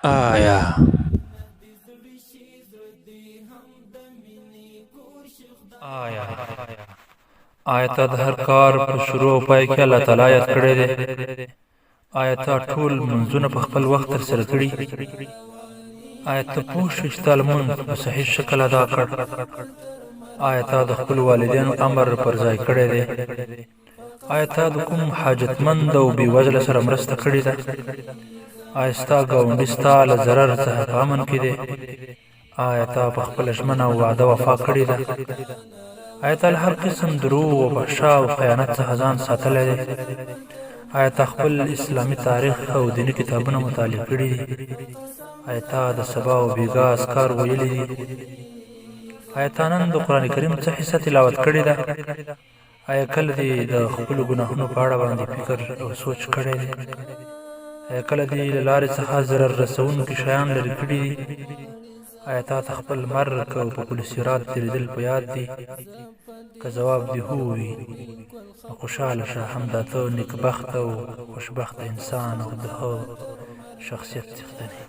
آیا آیا آیا تا د هر کار په شروع او پای کې الله تعالی یاد کړی دی؟ آیا تا ټول منځونه په خپل وخت ترسره کړي؟ آیا ته پوه شوې چې تا لمونځ په صحیح شکل ادا کړ؟ آیا تا د خپلو والدینو امر پر ځای کړی دی؟ آیا تا د کوم حاجتمند او بېوزله سره مرسته کړې ده؟ آیا ستا ګاونډي ستا له ضرر څخه په امن کې دی؟ آیا تا په خپله ژمنه او وعده وفا کړې ده؟ آیا تا له هر قسم دروغ او فحشا او خیانت څخه ځان ساتلی دی؟ آیا تا خپل اسلامي تاریخ او دیني کتابونه مطالعه کړي دي؟ آیا تا د سبا او بېګا اذکار ویلي دي؟ آیا تا نن د قرآن کریم څه حصه تلاوت کړې ده؟ آیا کله دې د خپلو ګناهونو په اړه باندې فکر او سوچ کړی دی؟ آیا کله دې له لارې څخه ضرر رسوونکي شیان لرې کړي دي؟ آیا تا ته خپل مرګ او په پل صراط تېرېدل په یاد دي؟ که ځواب دې هو وي نو خوشحاله شه، همدا ته نیکبخته او خوشبخته انسان او د ښه شخصیت څښتن یې.